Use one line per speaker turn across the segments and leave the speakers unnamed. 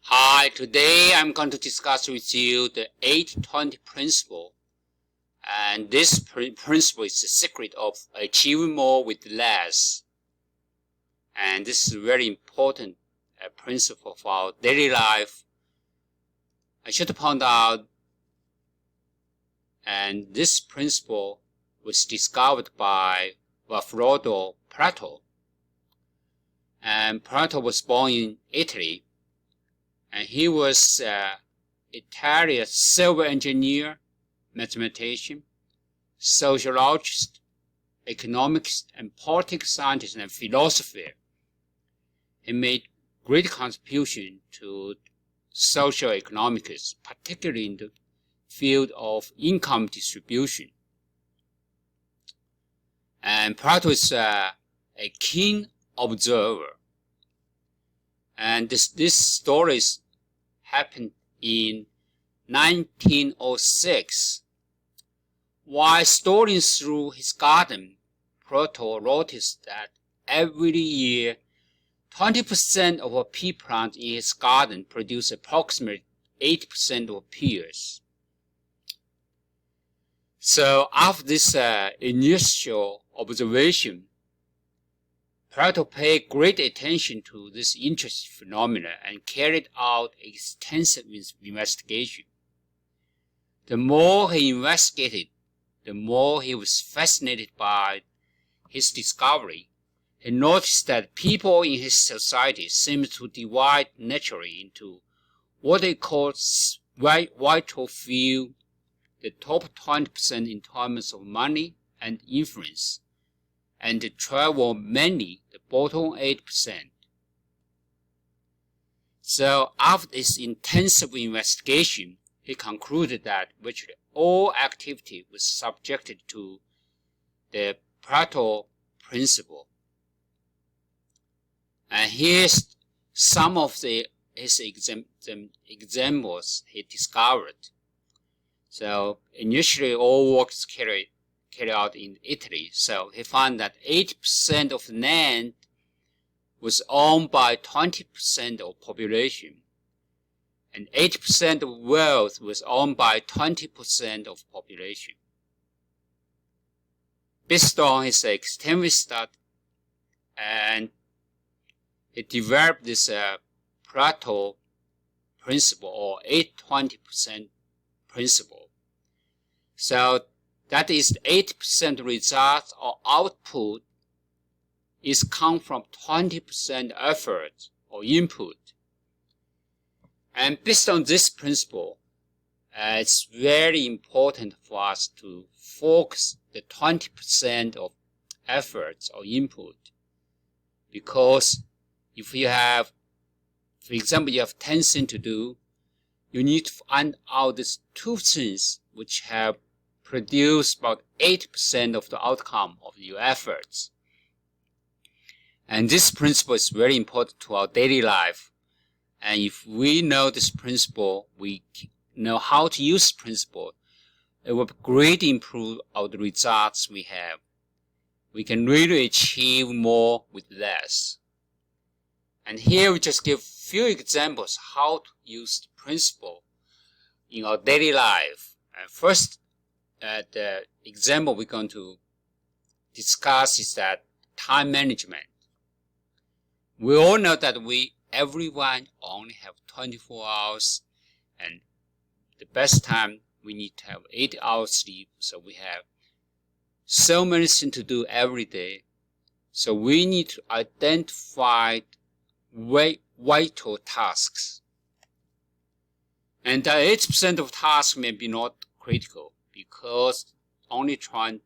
Hi, today I'm going to discuss with you the 8-20 principle. And this principle is the secret of achieving more with less. And this is a very important principle for our daily life. I should point out, and this principle was discovered by Vilfredo Pareto. And Pareto was born in Italy. And he was an Italian civil engineer, mathematician, sociologist, economist, and political scientist and philosopher. He made great contribution to social economics, particularly in the field of income distribution. And Pareto is a keen observer. And this story happened in 1906. While strolling through his garden, Pareto noticed that every year 20% of a pea plant in his garden produced approximately 8% of pears. So after this initial observation, Pareto paid great attention to this interesting phenomenon and carried out extensive investigation. The more he investigated, the more he was fascinated by his discovery. He noticed that people in his society seemed to divide naturally into what they call vital few, the top 20% in terms of money and influence, and the travel mainly the bottom 8%. So after this intensive investigation, he concluded that virtually all activity was subjected to the Pareto Principle. And here's some of his examples he discovered. So initially all works carried out in Italy. So he found that 80% of land was owned by 20% of population, and 80% of wealth was owned by 20% of population. Based on his extensive study, and he developed this Pareto Principle, or 8-20% principle. So that is 80% results or output is come from 20% effort or input. And based on this principle, it's very important for us to focus the 20% of efforts or input. Because if you have, for example, you have 10 things to do, you need to find out these 2 things which have produce about 8% of the outcome of your efforts. And this principle is very important to our daily life. And if we know this principle, we know how to use this principle, it will greatly improve our results we have. We can really achieve more with less. And here we just give few examples how to use the principle in our daily life. And first, the example we're going to discuss is that time management. We all know that everyone only have 24 hours, and the best time we need to have 8 hours sleep. So we have so many things to do every day. So we need to identify vital tasks. And that 8% of tasks may be not critical, because only trying to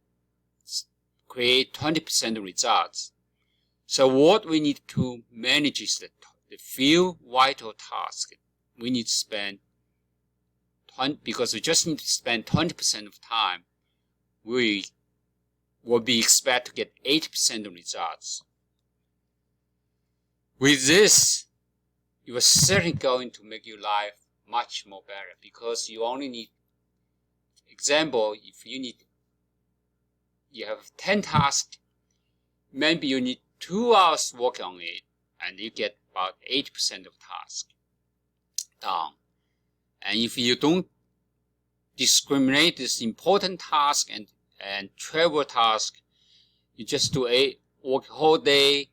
create 20% results. So what we need to manage is the few vital tasks. We need to spend 20, because we just need to spend 20% of time, we will be expected to get 80% of results. With this, you are certainly going to make your life much more better, because you only need, example, if you have 10 tasks, maybe you need 2 hours work on it, and you get about 80% of tasks. down. And if you don't discriminate this important task and trivial task, you just do work whole day,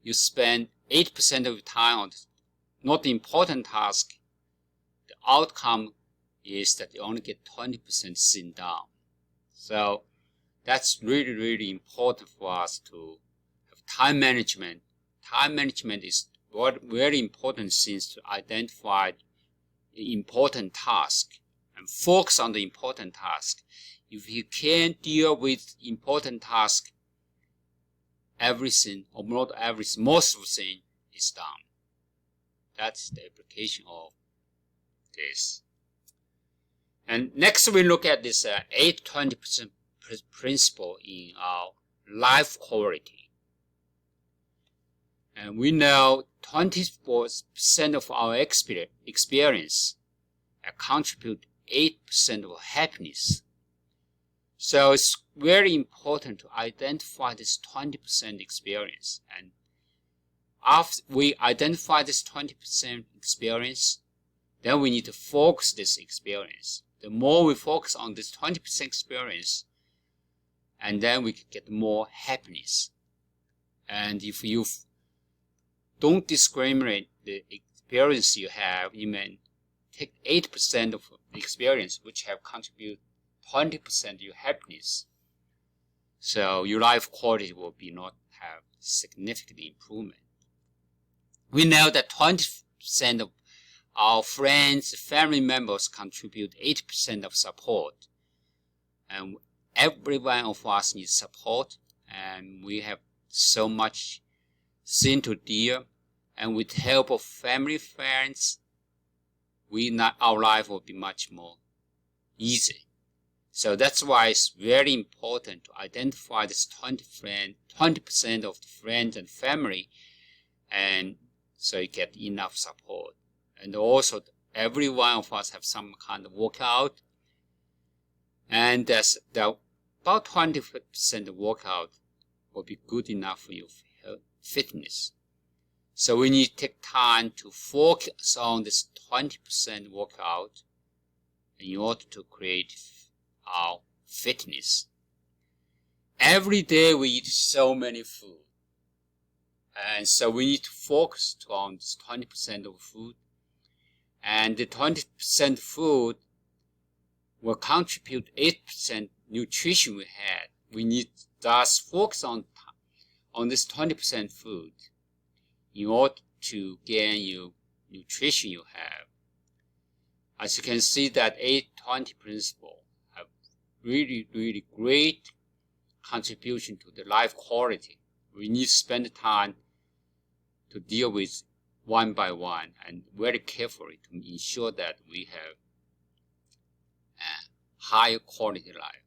you spend 8% of your time on not the important task, the outcome is that you only get 20% seen down. So that's really, really important for us to have time management. Time management is very important since to identify the important task and focus on the important task. If you can't deal with important task, everything, or not everything, most of the thing is done. That's the application of this. And next we look at this 8-20% principle in our life quality. And we know 24% of our experience contribute 8% of happiness. So it's very important to identify this 20% experience. And after we identify this 20% experience, then we need to focus this experience. The more we focus on this 20% experience, and then we can get more happiness. And if you don't discriminate the experience you have, you may take 8% of the experience which have contributed 20% of your happiness. So your life quality will be not have significant improvement. We know that 20% of our friends, family members contribute 8% of support. And every one of us needs support, and we have so much thing to deal. And with the help of family, friends, our life will be much more easy. So that's why it's very important to identify this 20% of the friends and family, and so you get enough support. And also, every one of us have some kind of workout, and that's about 20% workout will be good enough for your fitness. So we need to take time to focus on this 20% workout in order to create our fitness. Every day we eat so many food, and so we need to focus on this 20% of food, and the 20% food will contribute 8% nutrition we had. We need to thus focus on this 20% food in order to gain your nutrition you have. As you can see, that 8-20 principle have really, really great contribution to the life quality. We need to spend time to deal with one by one and very carefully to ensure that we have a higher quality life.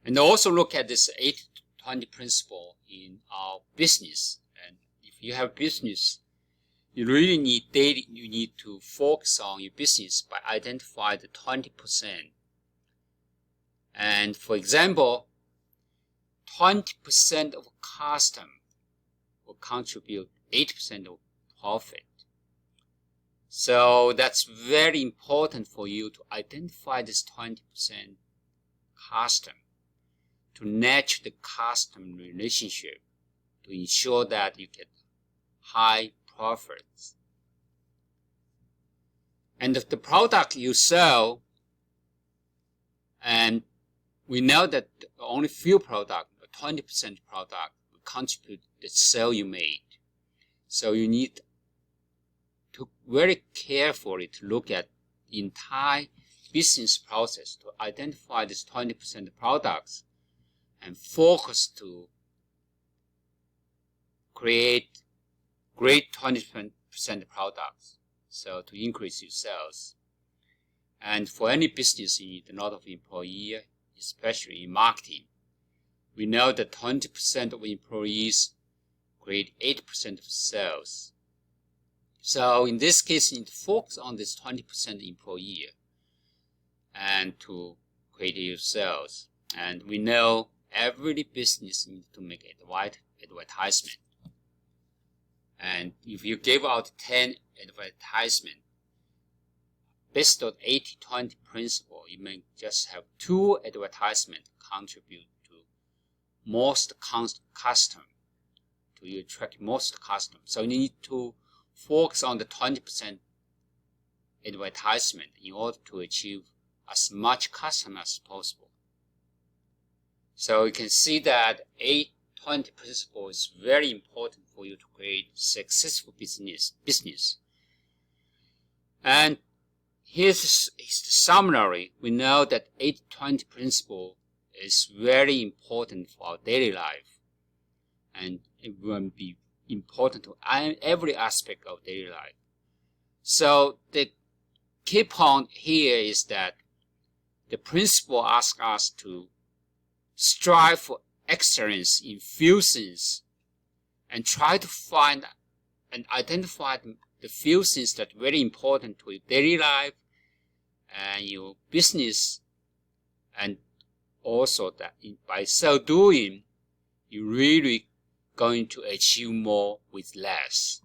And also look at this 8-20 principle in our business. And if you have business, you really need you need to focus on your business by identifying the 20%. And for example, 20% of custom will contribute 8% of profit. So that's very important for you to identify this 20% custom, to nurture the custom relationship, to ensure that you get high profits. And if the product you sell, and we know that only few product, 20% product, will contribute the sale you made. So you need to very carefully to look at the entire business process to identify this 20% products and focus to create great 20% products, so to increase your sales. And for any business, you need a lot of employees, especially in marketing. We know that 20% of employees create 8% of sales. So in this case, you need to focus on this 20% employee and to create your sales. And we know every business needs to make advertisement. And if you give out 10 advertisement. Based on 80-20 principle, you may just have 2 advertisements contribute to most custom, to you attract most custom. So you need to focus on the 20% advertisement in order to achieve as much custom as possible. So you can see that 80-20 principle is very important for you to create successful business. And here's the summary. We know that 80-20 principle is very important for our daily life, and it will be important to every aspect of daily life. So the key point here is that the principle asks us to strive for excellence in few things and try to find and identify the few things that are very important to your daily life and your business, and also that by so doing, you're really going to achieve more with less.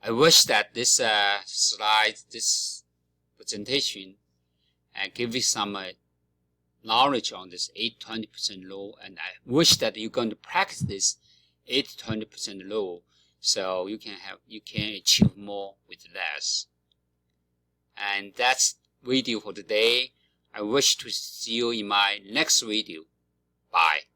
I wish that this slide, this presentation, give you some knowledge on this 80-20% law, and I wish that you're going to practice this 80-20% law so you can achieve more with less. And that's video for today. I wish to see you in my next video. Bye.